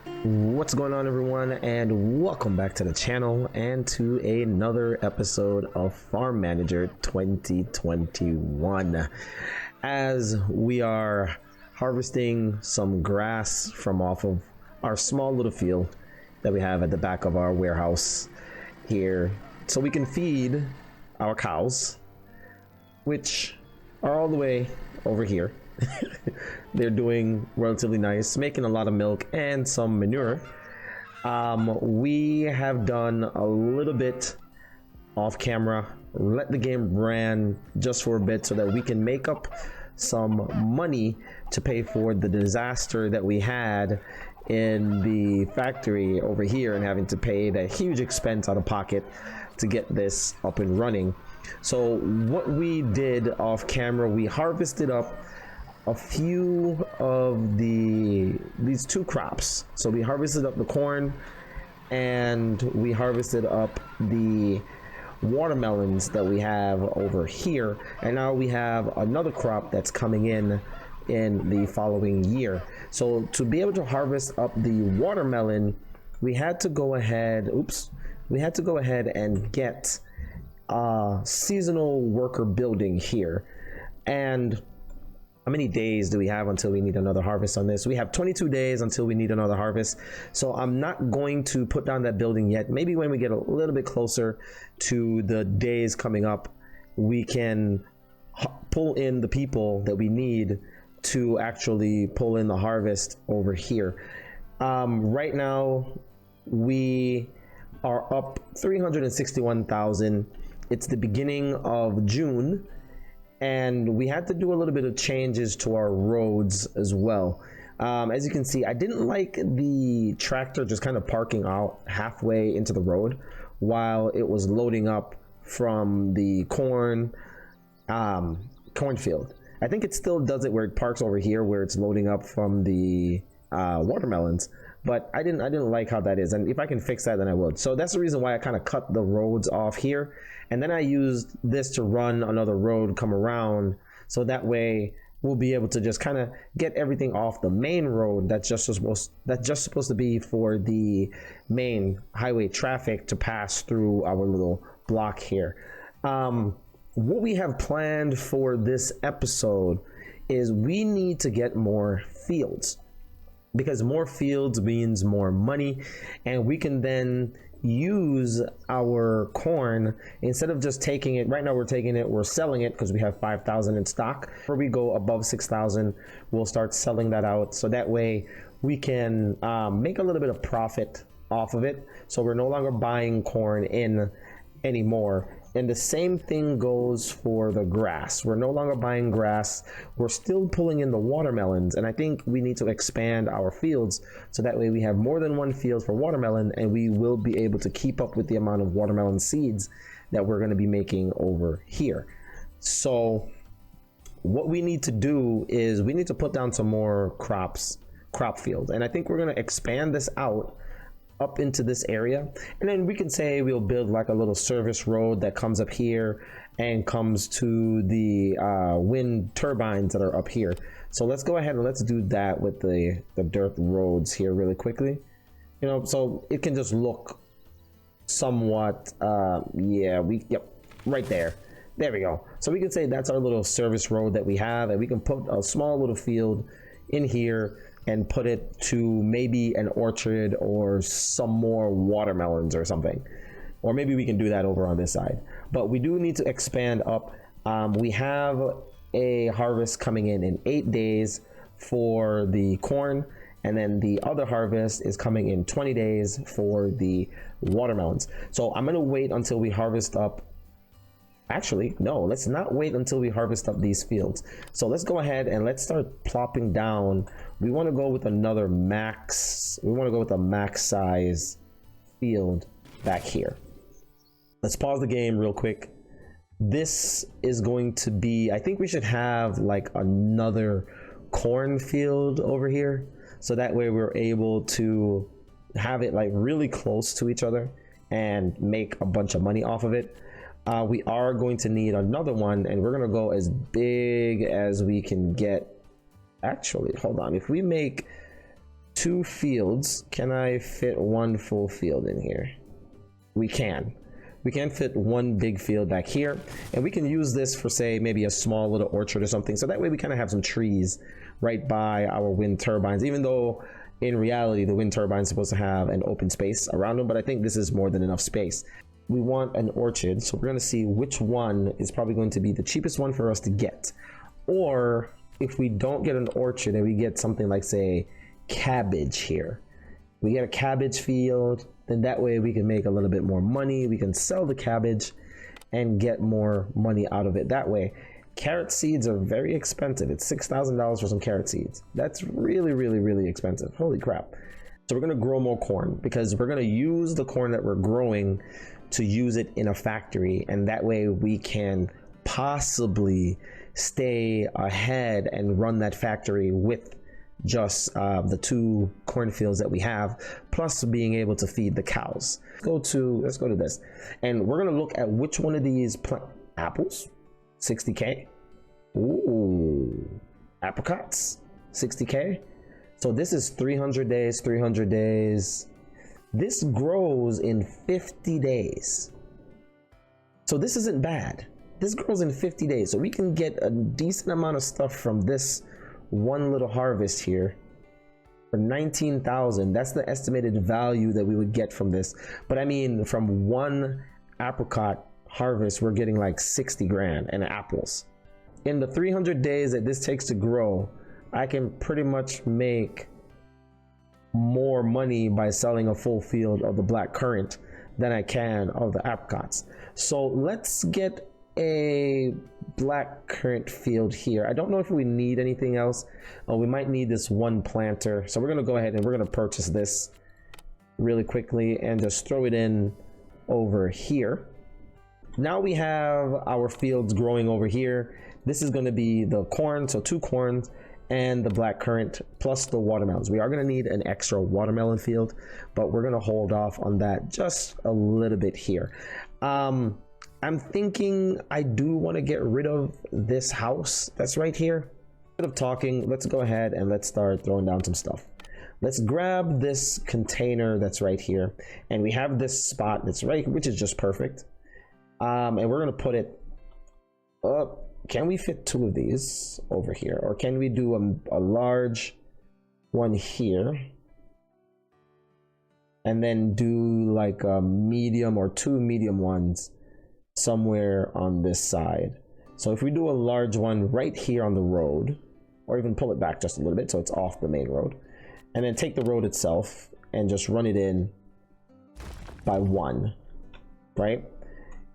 What's going on, everyone, and welcome back to the channel and to another episode of Farm Manager 2021. As we are harvesting some grass from off of our small little field that we have at the back of our warehouse here, so we can feed our cows, which are all the way over here. They're doing relatively nice, making a lot of milk and some manure. We have done a little bit off camera, let the game run just for a bit so that we can make up some money to pay for the disaster that we had in the factory over here and having to pay that huge expense out of pocket to get this up and running. So what we did off camera, we harvested up a few of these two crops. So we harvested up the corn and we harvested up the watermelons that we have over here, and now we have another crop that's coming in the following year. So to be able to harvest up the watermelon, we had to go ahead and get a seasonal worker building here. And how many days do we have until we need another harvest on this? We have 22 days until we need another harvest. So I'm not going to put down that building yet. Maybe when we get a little bit closer to the days coming up, we can pull in the people that we need to actually pull in the harvest over here. Right now, we are up 361,000. It's the beginning of June. And we had to do a little bit of changes to our roads as well. As you can see, I didn't like the tractor just kind of parking out halfway into the road while it was loading up from the cornfield. I think it still does it where it parks over here where it's loading up from the watermelons, but I didn't like how that is, and if I can fix that, then I would. So that's the reason why I kind of cut the roads off here, and then I used this to run another road, come around, so that way we'll be able to just kind of get everything off the main road that's just supposed to be for the main highway traffic to pass through our little block here. What we have planned for this episode is we need to get more fields, because more fields means more money, and we can then use our corn instead of just taking it. Right now we're selling it because we have 5,000 in stock. Before we go above 6,000, we'll start selling that out, so that way we can make a little bit of profit off of it, so we're no longer buying corn in anymore. And the same thing goes for the grass. We're no longer buying grass. We're still pulling in the watermelons. And I think we need to expand our fields so that way we have more than one field for watermelon, and we will be able to keep up with the amount of watermelon seeds that we're going to be making over here. So what we need to do is we need to put down some more crop fields. And I think we're going to expand this out up into this area, and then we can say we'll build like a little service road that comes up here and comes to the wind turbines that are up here. So let's go ahead and let's do that with the dirt roads here really quickly, so it can just look somewhat right there we go. So we can say that's our little service road that we have, and we can put a small little field in here and put it to maybe an orchard or some more watermelons or something. Or maybe we can do that over on this side. But we do need to expand up. We have a harvest coming in 8 days for the corn, and then the other harvest is coming in 20 days for the watermelons. So I'm gonna wait until we harvest up. Actually, no, let's not wait until we harvest up these fields. So let's go ahead and let's start plopping down. We want to go with another max. We want to go with a max size field back here. Let's pause the game real quick. This is going to be, I think we should have like another cornfield over here. So that way we're able to have it like really close to each other and make a bunch of money off of it. We are going to need another one, and we're going to go as big as we can get. Actually, hold on. If we make 2 fields. Can I fit 1 full field in here? We can. We can fit 1 big field back here, and we can use this for, say, maybe a small little orchard or something. So that way we kind of have some trees right by our wind turbines, even though in reality the wind turbine is supposed to have an open space around them, but I think this is more than enough space. We want an orchard, so we're going to see which one is probably going to be the cheapest one for us to get. Or if we don't get an orchard and we get something like, say, cabbage here, we get a cabbage field, then that way we can make a little bit more money. We can sell the cabbage and get more money out of it that way. Carrot seeds are very expensive. It's $6,000 for some carrot seeds. That's really, really, really expensive. Holy crap. So we're going to grow more corn, because we're going to use the corn that we're growing to use it in a factory, and that way we can possibly stay ahead and run that factory with just the 2 cornfields that we have, plus being able to feed the cows. Let's go to this, and we're going to look at which one of these apples, 60K. Ooh, apricots, 60K. So this is 300 days, 300 days. This grows in 50 days. So this isn't bad. This grows in 50 days. So we can get a decent amount of stuff from this one little harvest here for 19,000. That's the estimated value that we would get from this. But I mean, from 1 apricot harvest, we're getting like 60 grand in apples. In the 300 days that this takes to grow, I can pretty much make more money by selling a full field of the black currant than I can of the apricots. So let's get a black currant field here. I don't know if we need anything else. We might need this 1 planter. So we're going to go ahead and we're going to purchase this really quickly and just throw it in over here. Now we have our fields growing over here. This is going to be the corn, so 2 corns and the black currant plus the watermelons. We are going to need an extra watermelon field, but we're going to hold off on that just a little bit here. I'm thinking I do want to get rid of this house that's right here. Instead of talking, let's go ahead and let's start throwing down some stuff. Let's grab this container that's right here, and we have this spot that's right, which is just perfect. And we're going to put it up. Can we fit 2 of these over here, or can we do a large one here and then do like a medium or 2 medium ones somewhere on this side? So if we do a large one right here on the road, or even pull it back just a little bit so it's off the main road, and then take the road itself and just run it in by 1, right?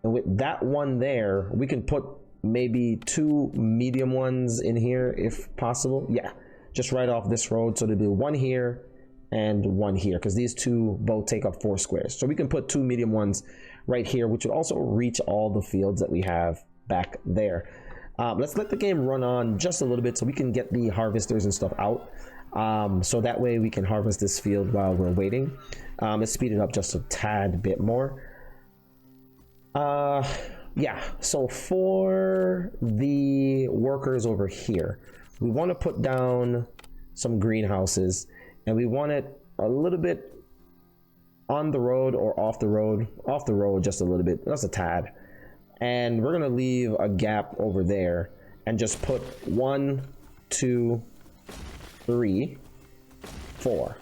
And with that one there, we can put maybe 2 medium ones in here if possible. Yeah, just right off this road. So to do 1 here and 1 here, because these 2 both take up 4 squares. So we can put 2 medium ones right here, which would also reach all the fields that we have back there. Let's let the game run on just a little bit so we can get the harvesters and stuff out. So that way we can harvest this field while we're waiting. Let's speed it up just a tad bit more. Yeah, so for the workers over here, we want to put down some greenhouses, and we want it a little bit on the road or off the road just a little bit, just a tad. And we're going to leave a gap over there and just put 1, 2, 3, 4,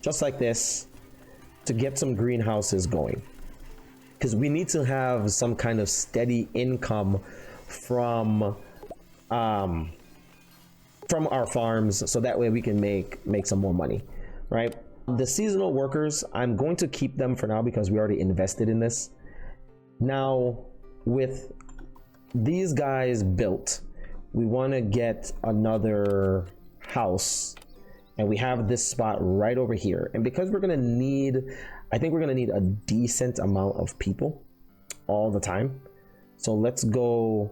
just like this, to get some greenhouses going. Because we need to have some kind of steady income from our farms, so that way we can make some more money, right? The seasonal workers, I'm going to keep them for now because we already invested in this. Now, with these guys built, we want to get another house, and we have this spot right over here. And because we're going to need, I think we're going to need a decent amount of people all the time. So let's go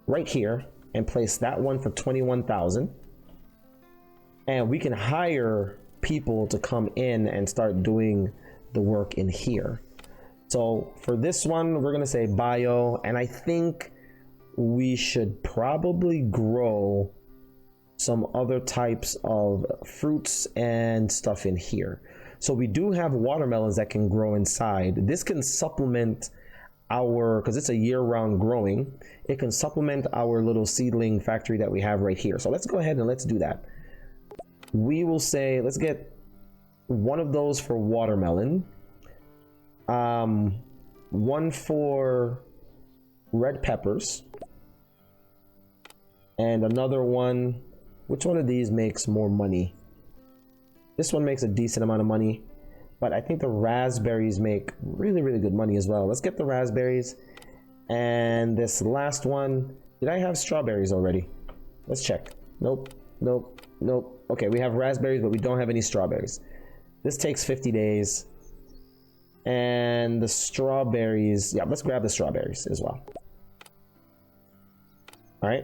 right here and place that one for 21,000. And we can hire people to come in and start doing the work in here. So for this one, we're going to say bio. And I think we should probably grow some other types of fruits and stuff in here. So we do have watermelons that can grow inside. This can supplement our, because it's a year-round growing, it can supplement our little seedling factory that we have right here. So let's go ahead and let's do that. We will say, let's get one of those for watermelon, one for red peppers, and another one. Which one of these makes more money? This one makes a decent amount of money, but I think the raspberries make really, really good money as well. Let's get the raspberries. And this last one, did I have strawberries already? Let's check. Nope, nope, nope. Okay, we have raspberries, but we don't have any strawberries. This takes 50 days. And the strawberries, yeah, let's grab the strawberries as well. All right.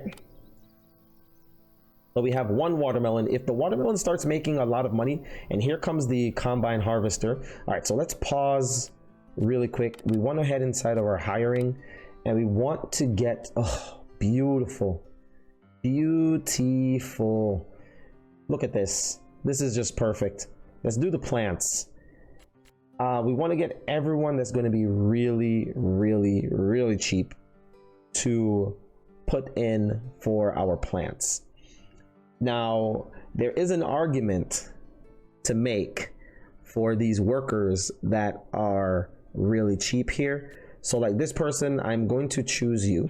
So we have one watermelon. If the watermelon starts making a lot of money, and here comes the combine harvester. All right, so let's pause really quick. We want to head inside of our hiring, and we want to get, oh, beautiful, beautiful. Look at this. This is just perfect. Let's do the plants. We want to get everyone that's going to be really, really, really cheap to put in for our plants. Now, there is an argument to make for these workers that are really cheap here. So like this person, I'm going to choose you,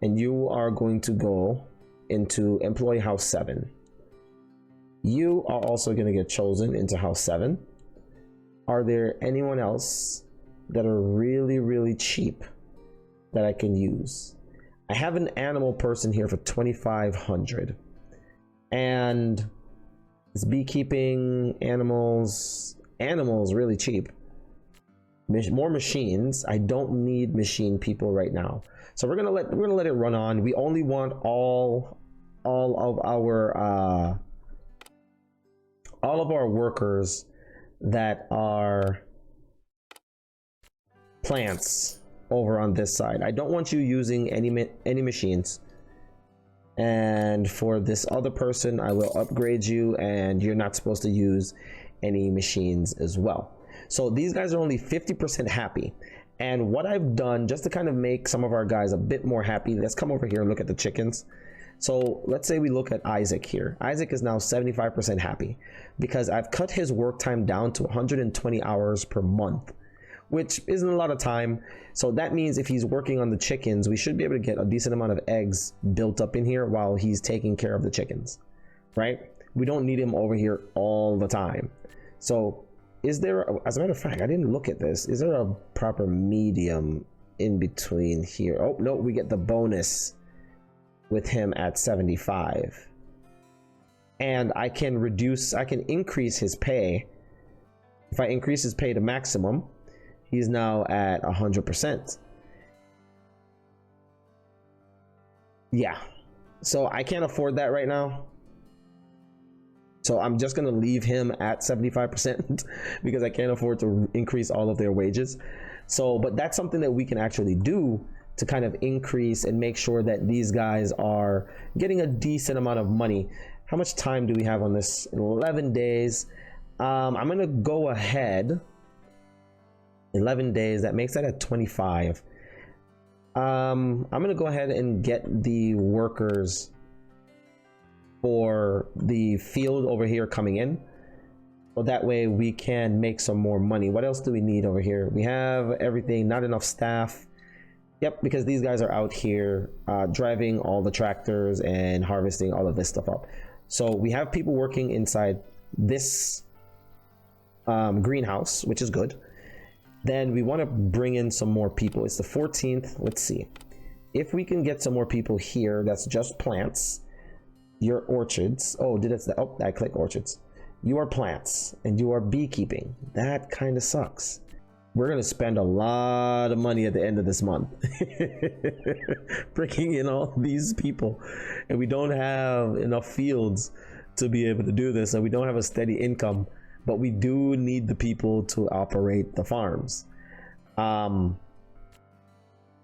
and you are going to go into employee house 7. You are also going to get chosen into house 7. Are there anyone else that are really, really cheap that I can use? I have an animal person here for 2,500. And it's beekeeping, animals really cheap. More machines. I don't need machine people right now. So we're gonna let it run on. We only want all of our workers that are plants over on this side. I don't want you using any machines. And for this other person, I will upgrade you, and you're not supposed to use any machines as well. So these guys are only 50% happy. And what I've done just to kind of make some of our guys a bit more happy, let's come over here and look at the chickens. So let's say we look at Isaac here. Isaac is now 75% happy because I've cut his work time down to 120 hours per month, which isn't a lot of time. So that means if he's working on the chickens, we should be able to get a decent amount of eggs built up in here while he's taking care of the chickens, right? We don't need him over here all the time. So is there, as a matter of fact, I didn't look at this. Is there a proper medium in between here? Oh, no, we get the bonus with him at 75. And I can increase his pay. If I increase his pay to maximum, he's now at 100%. Yeah, so I can't afford that right now. So I'm just gonna leave him at 75% because I can't afford to increase all of their wages. So, but that's something that we can actually do to kind of increase and make sure that these guys are getting a decent amount of money. How much time do we have on this? 11 days. I'm gonna go ahead. 11 days, that makes that at 25. I'm gonna go ahead and get the workers for the field over here coming in, so that way we can make some more money. What else do we need over here? We have everything. Not enough staff. Yep, because these guys are out here driving all the tractors and harvesting all of this stuff up. So we have people working inside this greenhouse, which is good. Then we want to bring in some more people. It's the 14th. Let's see if we can get some more people here. That's just plants. Your orchards. Oh, I click orchards. You are plants and you are beekeeping. That kind of sucks. We're gonna spend a lot of money at the end of this month bringing in all these people, and we don't have enough fields to be able to do this, and we don't have a steady income. But we do need the people to operate the farms.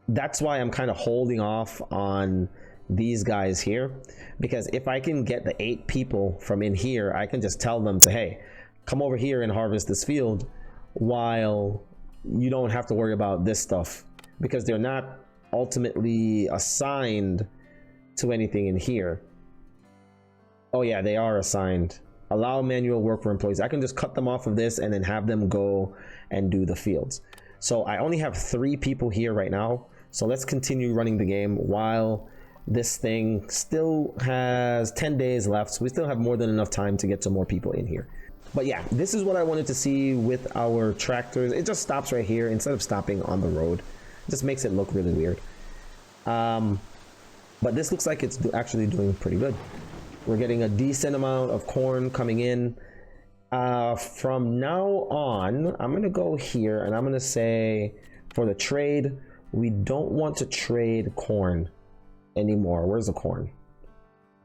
That's why I'm kind of holding off on these guys here, because if I can get the 8 people from in here, I can just tell them to, hey, come over here and harvest this field while you don't have to worry about this stuff, because they're not ultimately assigned to anything in here. Oh yeah, they are assigned. Allow manual work for employees. I can just cut them off of this and then have them go and do the fields. So I only have 3 people here right now. So let's continue running the game while this thing still has 10 days left. So we still have more than enough time to get some more people in here. But yeah, this is what I wanted to see with our tractors. It just stops right here instead of stopping on the road. It just makes it look really weird. But this looks like it's actually doing pretty good. We're getting a decent amount of corn coming in. From now on, I'm gonna go here and I'm gonna say for the trade, we don't want to trade corn anymore. Where's the corn?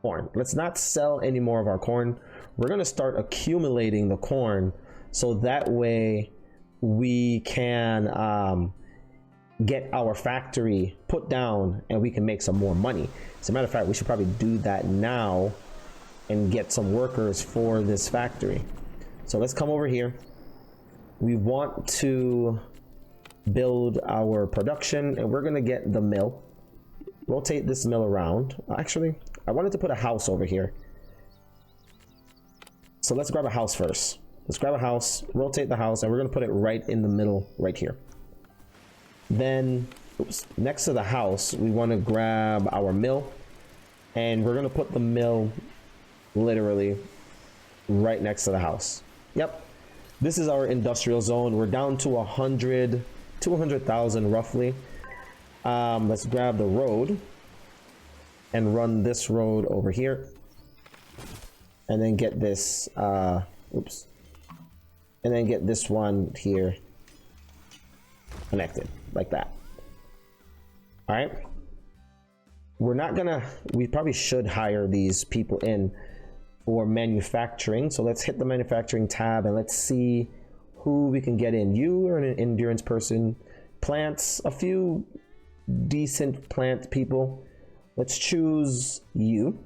Corn. Let's not sell any more of our corn. We're gonna start accumulating the corn so that way we can get our factory put down and we can make some more money. As a matter of fact, we should probably do that now and get some workers for this factory. So let's come over here. We want to build our production and we're gonna get the mill. Rotate this mill around. Actually, I wanted to put a house over here. So let's grab a house first. Let's grab a house, rotate the house, and we're gonna put it right in the middle right here. Then, oops, next to the house, we wanna grab our mill and we're gonna put the mill literally right next to the house. Yep, this is our industrial zone. We're down to 200,000 roughly. Let's grab the road and run this road over here and then get this oops, and then get this one here connected like that. All right, we probably should hire these people in for manufacturing. So let's hit the manufacturing tab and let's see who we can get in. You are an endurance person. Plants, a few decent plant people. Let's choose you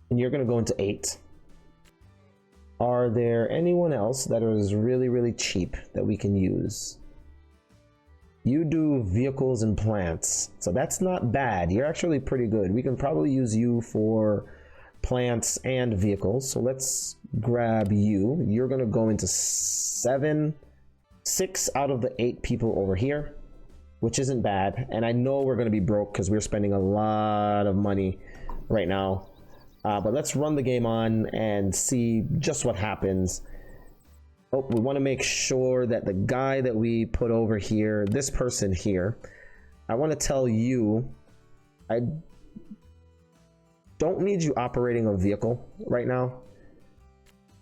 and you're gonna go into 8. Are there anyone else that is really cheap that we can use? You do vehicles and plants, so that's not bad. You're actually pretty good. We can probably use you for plants and vehicles. So let's grab you. You're gonna go into 6 out of the 8 people over here, which isn't bad. And I know we're gonna be broke because we're spending a lot of money right now. But let's run the game on and see just what happens. Oh, we want to make sure that the guy that we put over here, this person here, I want to tell you, I don't need you operating a vehicle right now,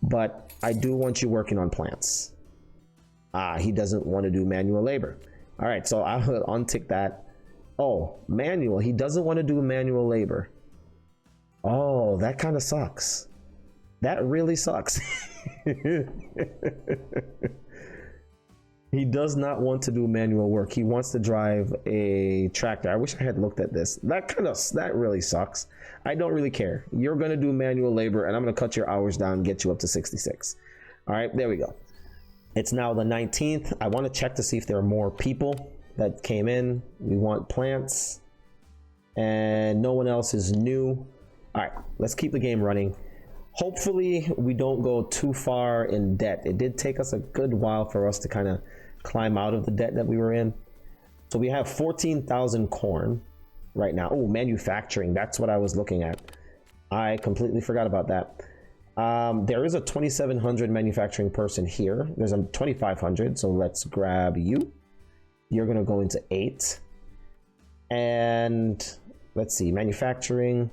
but I do want you working on plants. He doesn't want to do manual labor. All right, so I'll untick that. Oh, manual. He doesn't want to do manual labor. Oh, that kind of sucks. That really sucks. He does not want to do manual work. He wants to drive a tractor. I wish I had looked at this. That really sucks. I don't really care. You're going to do manual labor and I'm going to cut your hours down and get you up to 66. All right, there we go. It's now the 19th. I want to check to see if there are more people that came in. We want plants and no one else is new. All right, let's keep the game running. Hopefully we don't go too far in debt. It did take us a good while for us to kind of climb out of the debt that we were in. So we have 14,000 corn right now. Oh, manufacturing, that's what I was looking at. I completely forgot about that. There is a 2,700 manufacturing person here. There's a 2,500, so let's grab you. You're gonna go into 8. And let's see, manufacturing.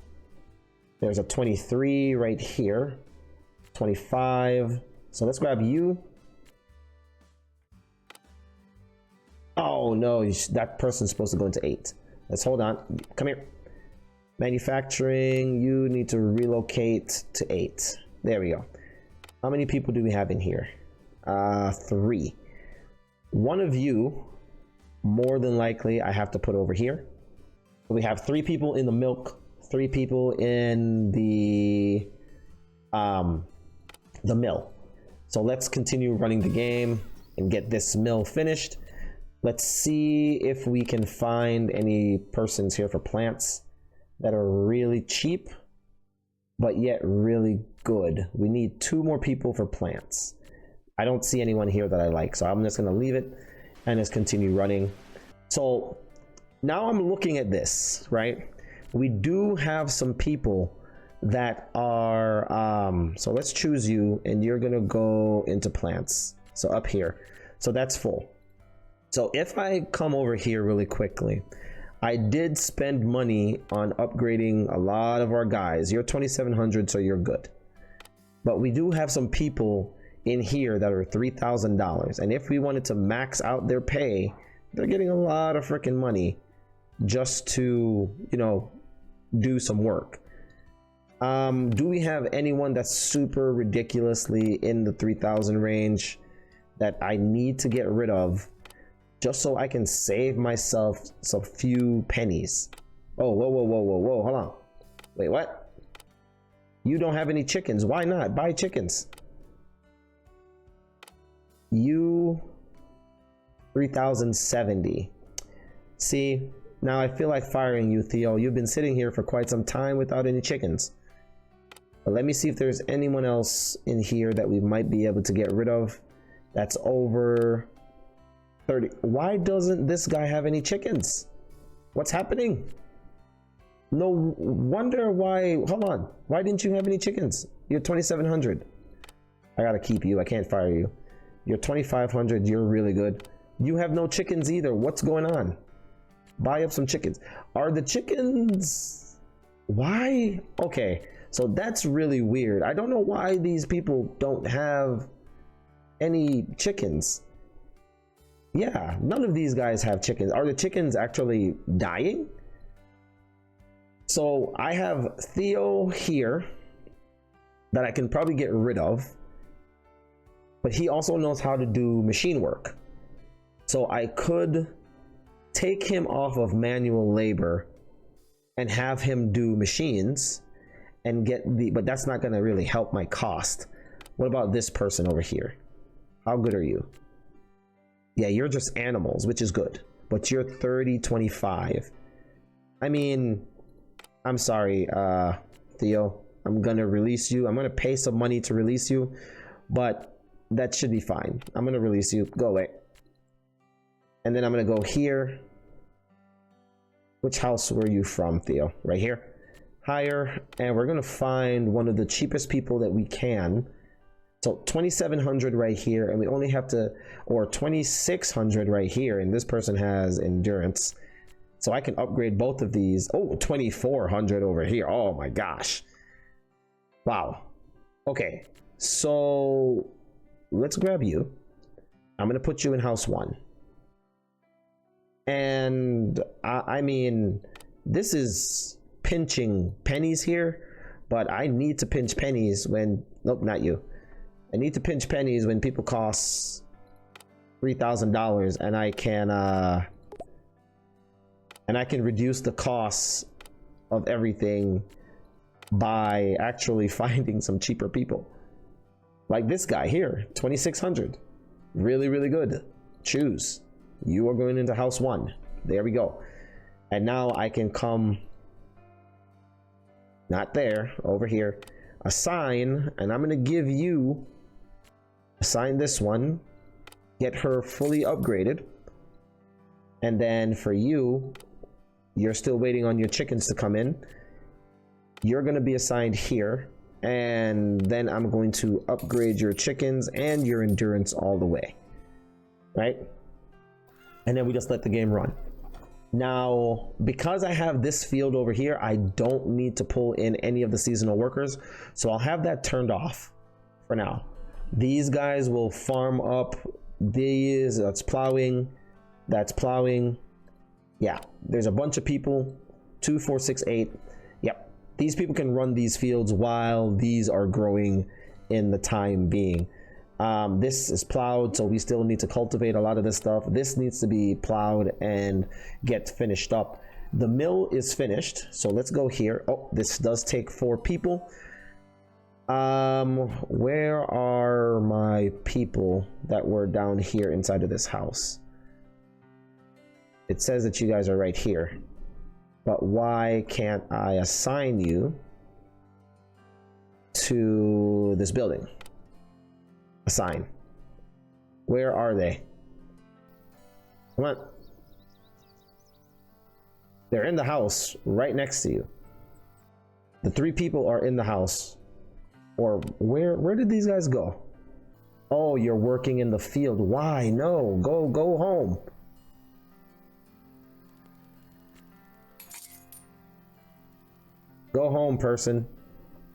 There's a 23 right here, 25. So let's grab you. Oh no, that person's supposed to go into 8. Let's hold on. Come here. Manufacturing, you need to relocate to 8. There we go. How many people do we have in here? 3. One of you, more than likely, I have to put over here. We have 3 people in the milk, 3 people in the mill. So let's continue running the game and get this mill finished. Let's see if we can find any persons here for plants that are really cheap, but yet really good. We need 2 more people for plants. I don't see anyone here that I like, so I'm just gonna leave it and just continue running. So now I'm looking at this, right? We do have some people that are, so let's choose you, and you're gonna go into plants. So up here, so that's full. So if I come over here really quickly, I did spend money on upgrading a lot of our guys. You're 2,700, so you're good. But we do have some people in here that are $3,000. And if we wanted to max out their pay, they're getting a lot of freaking money just to, you know, do some work. Do we have anyone that's super ridiculously in the 3,000 range that I need to get rid of just so I can save myself some few pennies? Oh, whoa, hold on. Wait, what? You don't have any chickens. Why not? Buy chickens. You 3,070. See, now I feel like firing you, Theo. You've been sitting here for quite some time without any chickens. But let me see if there's anyone else in here that we might be able to get rid of that's over 30. Why doesn't this guy have any chickens? What's happening? No wonder why. Hold on. Why didn't you have any chickens? You're 2,700. I gotta keep you. I can't fire you. You're 2,500. You're really good. You have no chickens either. What's going on? Buy up some chickens. Are the chickens... Why? Okay, so that's really weird. I don't know why these people don't have any chickens. Yeah, none of these guys have chickens. Are the chickens actually dying? So I have Theo here that I can probably get rid of, but he also knows how to do machine work. So I could take him off of manual labor and have him do machines and get the, but that's not going to really help my cost. What about this person over here? How good are you? Yeah, you're just animals, which is good, but you're 30-25. I mean, I'm sorry, Theo, I'm gonna release you. I'm gonna pay some money to release you, but that should be fine. I'm gonna release you. Go away. And then I'm gonna go here. Which house were you from, Theo? Right here. Hire, and we're gonna find one of the cheapest people that we can. So 2,700 right here, and we only have to, or 2,600 right here, and this person has endurance. So I can upgrade both of these. Oh, 2,400 over here. Oh my gosh. Wow. Okay, so let's grab you. I'm gonna put you in house 1. And I mean, this is pinching pennies here, but I need to pinch pennies when, nope, not you. I need to pinch pennies when people cost $3,000, and I can reduce the costs of everything by actually finding some cheaper people. Like this guy here, 2,600. Really, really good. Choose. You are going into house 1. There we go. And now I can come, not there, over here, assign, and I'm going to give you, assign this one, get her fully upgraded. And then for you, you're still waiting on your chickens to come in. You're going to be assigned here, and then I'm going to upgrade your chickens and your endurance all the way, right? And then we just let the game run. Now, because I have this field over here, I don't need to pull in any of the seasonal workers, so I'll have that turned off for now. These guys will farm up these. That's plowing. That's plowing. Yeah, there's a bunch of people. 2, 4, 6, 8. Yep, these people can run these fields while these are growing in the time being. This is plowed, so we still need to cultivate a lot of this stuff. This needs to be plowed and get finished up. the mill is finished. So let's go here. Oh, this does take 4 people. Where are my people that were down here inside of this house? It says that you guys are right here, but why can't I assign you to this building? Assign. Where are they? Come on. They're in the house right next to you. The 3 people are in the house. Or where did these guys go? Oh, you're working in the field. Why? No, go home. Go home, person.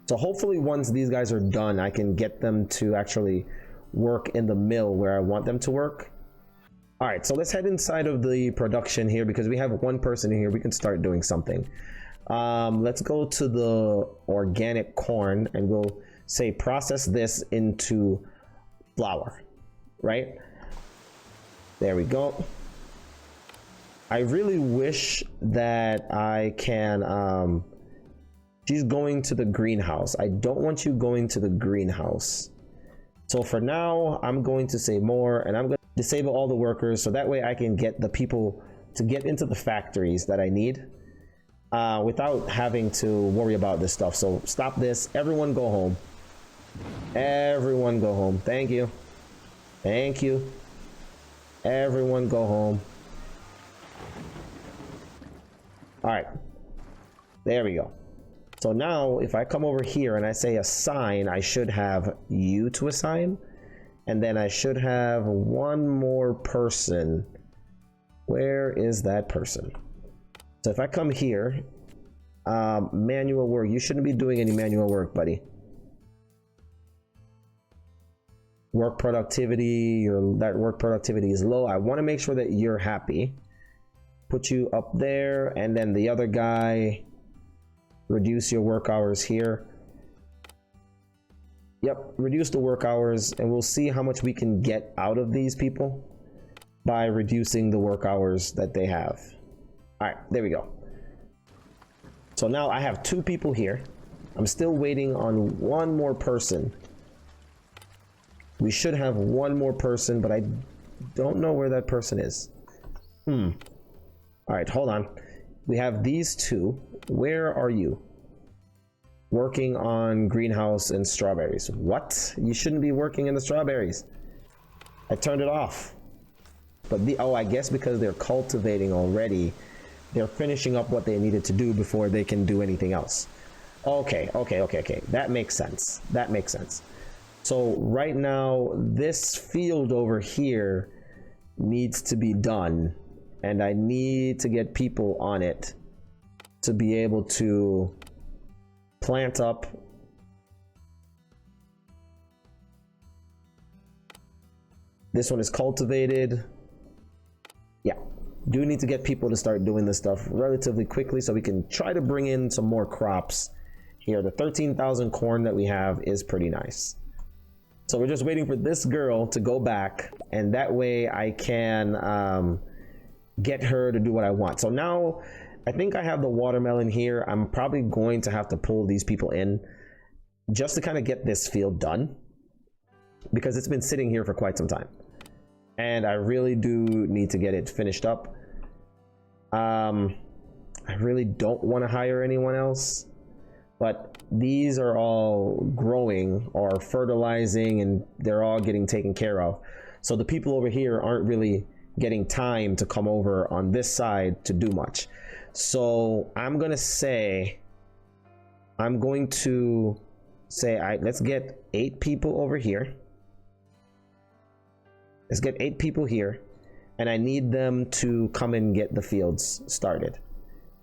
So hopefully once these guys are done, I can get them to actually work in the mill where I want them to work. All right, so let's head inside of the production here because we have 1 person in here. We can start doing something. Let's go to the organic corn and we'll say process this into flour, right? There we go. I really wish that I can, she's going to the greenhouse. I don't want you going to the greenhouse. So for now, I'm going to say more and I'm going to disable all the workers so that way I can get the people to get into the factories that I need without having to worry about this stuff. So stop this. Everyone go home. Everyone go home. Thank you. Thank you. Everyone go home. All right. There we go. So now if I come over here and I say assign, I should have you to assign. And then I should have 1 more person. Where is that person? So if I come here, manual work, you shouldn't be doing any manual work, buddy. Work productivity, that work productivity is low. I want to make sure that you're happy. Put you up there, and then the other guy, reduce your work hours here. Yep, reduce the work hours, and we'll see how much we can get out of these people by reducing the work hours that they have. All right, there we go. So now I have 2 people here. I'm still waiting on 1 more person. We should have 1 more person, but I don't know where that person is. All right, hold on. We have these 2. Where are you? Working on greenhouse and strawberries. What? You shouldn't be working in the strawberries. I turned it off. But I guess because they're cultivating already, they're finishing up what they needed to do before they can do anything else. Okay. That makes sense. That makes sense. So right now, this field over here needs to be done, and I need to get people on it to be able to plant up. This one is cultivated. Yeah, do need to get people to start doing this stuff relatively quickly so we can try to bring in some more crops here. The 13,000 corn that we have is pretty nice. So we're just waiting for this girl to go back, and that way I can get her to do what I want. So now I think I have the watermelon here. I'm probably going to have to pull these people in just to kind of get this field done because it's been sitting here for quite some time. And I really do need to get it finished up. I really don't want to hire anyone else, but these are all growing or fertilizing and they're all getting taken care of. So the people over here aren't really getting time to come over on this side to do much. So I'm going to say, let's get 8 people over here. Let's get 8 people here, and I need them to come and get the fields started,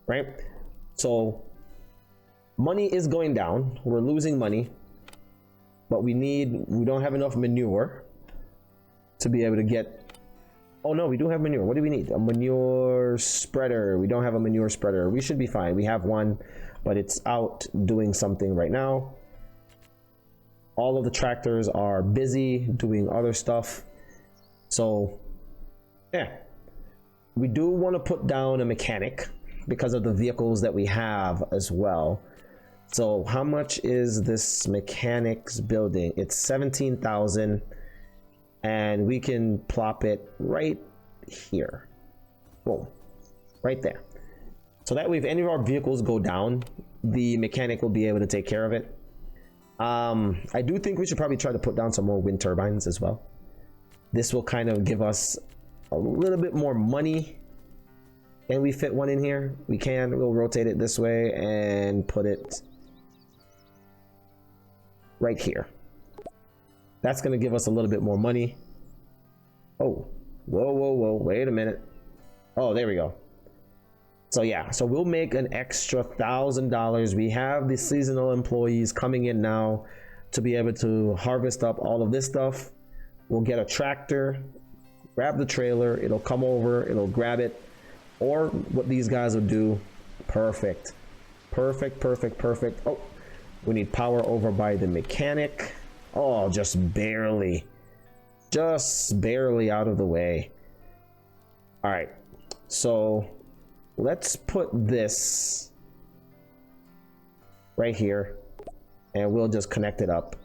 right? So money is going down. We're losing money, but we don't have enough manure to be able to get. Oh no, we do have manure. What do we need? A manure spreader. We don't have a manure spreader. We should be fine. We have one, but it's out doing something right now. All of the tractors are busy doing other stuff. So yeah, we do want to put down a mechanic because of the vehicles that we have as well. So how much is this mechanics building? It's 17,000, and we can plop it right here. Boom, right there. So that way, if any of our vehicles go down, the mechanic will be able to take care of it. I do think we should probably try to put down some more wind turbines as well. This will kind of give us a little bit more money. Can we fit one in here? We can. We'll rotate it this way and put it right here. That's going to give us a little bit more money. Oh, whoa, wait a minute. Oh, there we go. So yeah, so we'll make an extra $1,000. We have the seasonal employees coming in now to be able to harvest up all of this stuff. We'll get a tractor, grab the trailer, it'll come over, it'll grab it, or what these guys will do. Perfect. Oh, we need power over by the mechanic. Oh, just barely out of the way. All right, so let's put this right here and we'll just connect it up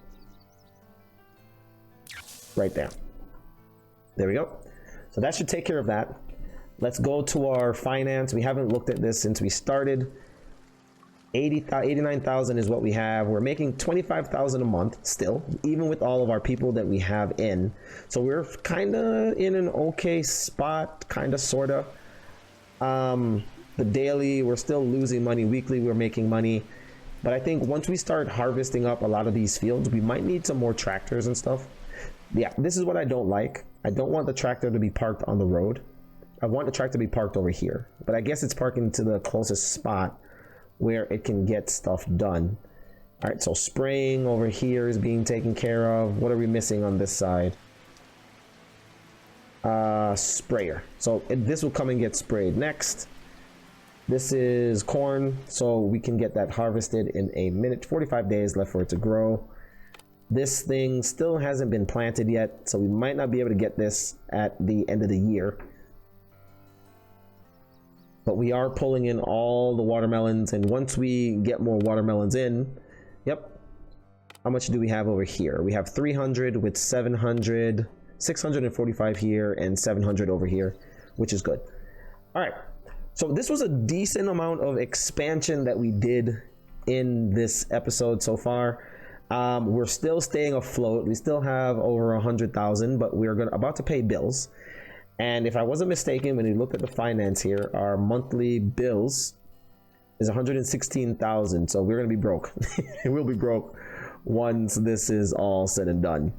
right there. There we go. So that should take care of that. Let's go to our finance. We haven't looked at this since we started. 89,000 is what we have. We're making 25,000 a month still, even with all of our people that we have in. So we're kind of in an okay spot, kind of, sort of. The daily, we're still losing money. Weekly, we're making money. But I think once we start harvesting up a lot of these fields, we might need some more tractors and stuff. Yeah, this is what I don't like. I don't want the tractor to be parked on the road. I want the tractor to be parked over here. But I guess it's parking to the closest spot where it can get stuff done. All right, so spraying over here is being taken care of. What are we missing on this side? Sprayer. So this will come and get sprayed next. This is corn, so we can get that harvested in a minute. 45 days left for it to grow. This thing still hasn't been planted yet, so we might not be able to get this at the end of the year. But we are pulling in all the watermelons, and once we get more watermelons in, yep. How much do we have over here? We have 300 with 700, 645 here, and 700 over here, which is good. All right. So this was a decent amount of expansion that we did in this episode so far. We're still staying afloat. We still have over 100,000, but we're about to pay bills. And if I wasn't mistaken, when you look at the finance here, our monthly bills is 116,000. So we're going to be broke. We'll be broke once this is all said and done.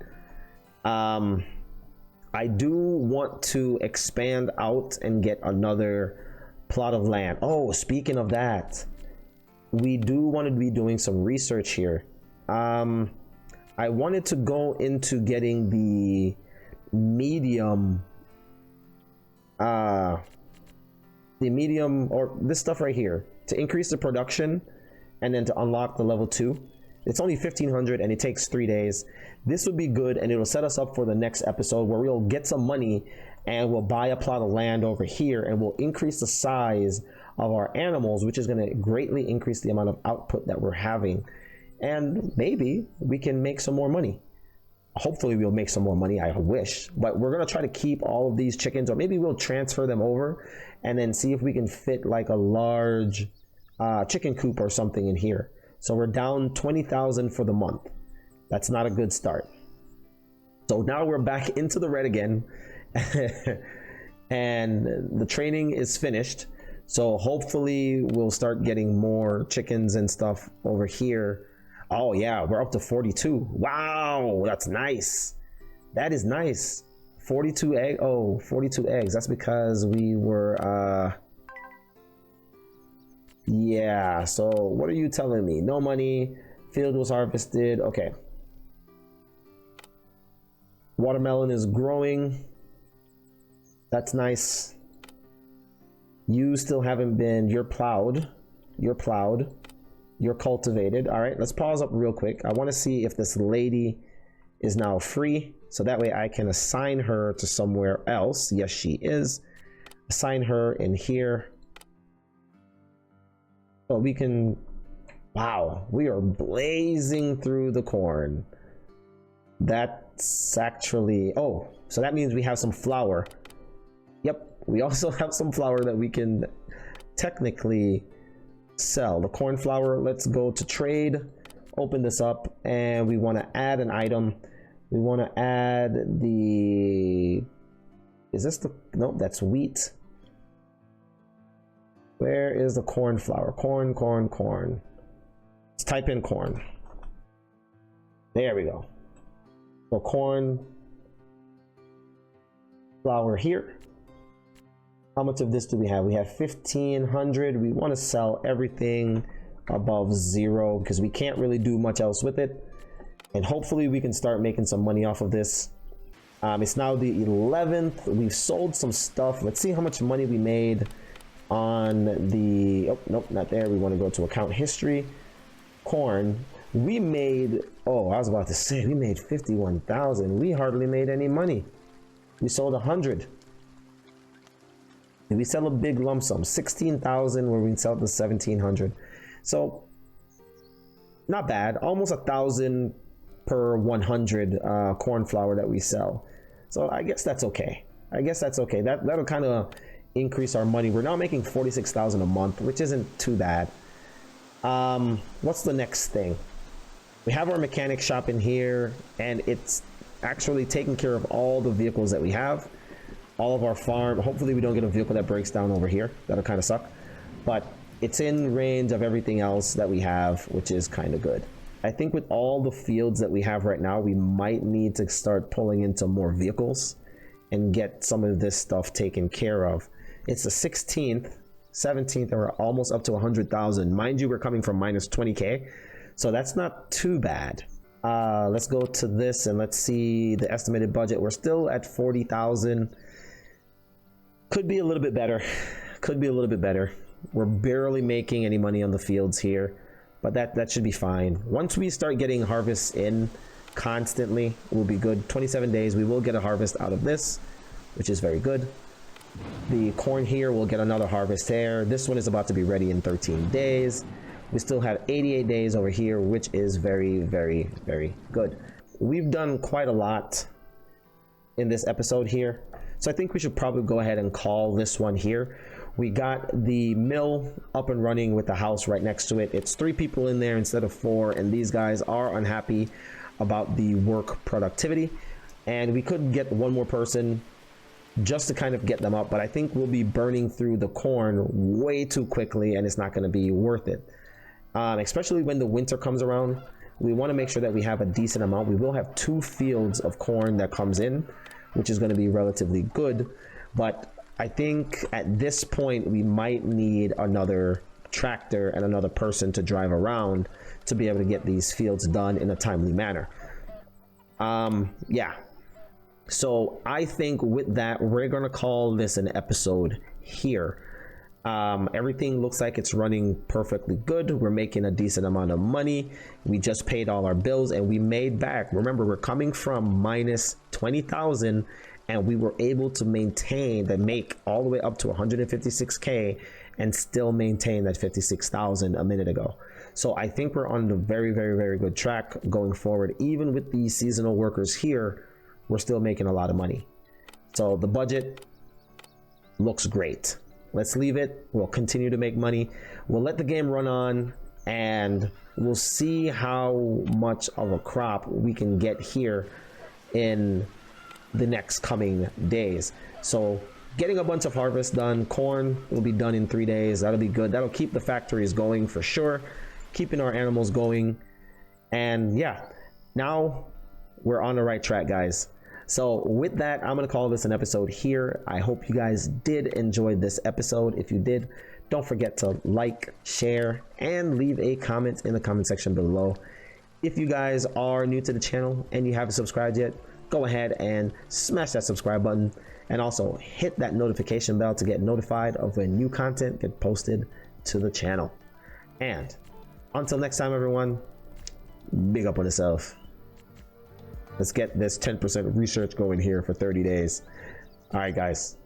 I do want to expand out and get another plot of land. Oh, speaking of that, we do want to be doing some research here. I wanted to go into getting the medium or this stuff right here to increase the production and then to unlock the level 2. It's only 1,500 and it takes 3 days. This would be good, and it'll set us up for the next episode where we'll get some money and we'll buy a plot of land over here and we'll increase the size of our animals, which is going to greatly increase the amount of output that we're having. And maybe we can make some more money. Hopefully we'll make some more money, I wish. But we're going to try to keep all of these chickens, or maybe we'll transfer them over and then see if we can fit like a large chicken coop or something in here. So we're down 20,000 for the month. That's not a good start. So now we're back into the red again. And the training is finished. So hopefully we'll start getting more chickens and stuff over here. Oh yeah, we're up to 42. Wow, that's nice. That is nice. 42 egg. Oh, 42 eggs. That's because we were yeah, so what are you telling me? No money, field was harvested. Okay. Watermelon is growing. That's nice. You still haven't been, you're plowed. You're cultivated. All right, let's pause up real quick. I want to see if this lady is now free, so that way I can assign her to somewhere else. Yes, she is. Assign her in here. So we can, wow, we are blazing through the corn. That's actually, oh, so that means we have some flour. Yep, we also have some flour that we can technically sell. The corn flour, let's go to trade, open this up, and we want to add an item. We want to add the, is this the, nope, that's wheat. Where is the corn flour? Corn. Let's type in corn. There we go. So corn flour here. How much of this do we have? We have 1,500. We want to sell everything above 0 because we can't really do much else with it. And hopefully we can start making some money off of this. It's now the 11th. We've sold some stuff. Let's see how much money we made on the, oh, nope, not there. We want to go to account history. Corn. We made, oh, I was about to say, we made 51,000. We hardly made any money. We sold 100. We sell a big lump sum, 16,000, where we sell the 1,700. So not bad, almost 1,000 per 100 corn flour that we sell. So I guess that's okay. That'll kind of increase our money. We're now making 46,000 a month, which isn't too bad. What's the next thing? We have our mechanic shop in here, and it's actually taking care of all the vehicles that we have. All of our farm, hopefully we don't get a vehicle that breaks down over here. That'll kind of suck, but it's in range of everything else that we have, which is kind of good. I think with all the fields that we have right now, we might need to start pulling into more vehicles and get some of this stuff taken care of. It's the 16th, 17th, and we're almost up to 100,000. Mind you, we're coming from minus 20K, so that's not too bad. Let's go to this and let's see the estimated budget. We're still at 40,000. Could be a little bit better. We're barely making any money on the fields here, but that should be fine. Once we start getting harvests in constantly, we'll be good. 27 days, we will get a harvest out of this, which is very good. The corn here, we'll get another harvest there. This one is about to be ready in 13 days. We still have 88 days over here, which is very, very, very good. We've done quite a lot in this episode here, so I think we should probably go ahead and call this one here. We got the mill up and running with the house right next to it. It's 3 people in there instead of 4, and these guys are unhappy about the work productivity, and we could get one more person just to kind of get them up, but I think we'll be burning through the corn way too quickly, and it's not going to be worth it. Especially when the winter comes around, we want to make sure that we have a decent amount. We will have 2 fields of corn that comes in, which is going to be relatively good, but I think at this point we might need another tractor and another person to drive around to be able to get these fields done in a timely manner. Yeah, so I think with that, we're gonna call this an episode here. Everything looks like it's running perfectly good. We're making a decent amount of money. We just paid all our bills and we made back. Remember, we're coming from minus 20,000 and we were able to maintain that, make all the way up to 156K and still maintain that 56,000 a minute ago. So I think we're on a very, very, very good track going forward. Even with these seasonal workers here, we're still making a lot of money. So the budget looks great. Let's leave it. We'll continue to make money. We'll let the game run on and we'll see how much of a crop we can get here in the next coming days. So getting a bunch of harvest done. Corn will be done in 3 days. That'll be good. That'll keep the factories going for sure, keeping our animals going. And yeah, now we're on the right track, guys. So with that, I'm gonna call this an episode here. I hope you guys did enjoy this episode. If you did, don't forget to like, share, and leave a comment in the comment section below. If you guys are new to the channel and you haven't subscribed yet, go ahead and smash that subscribe button and also hit that notification bell to get notified of when new content get posted to the channel. And until next time, everyone, big up on yourself. Let's get this 10% research going here for 30 days. All right, guys.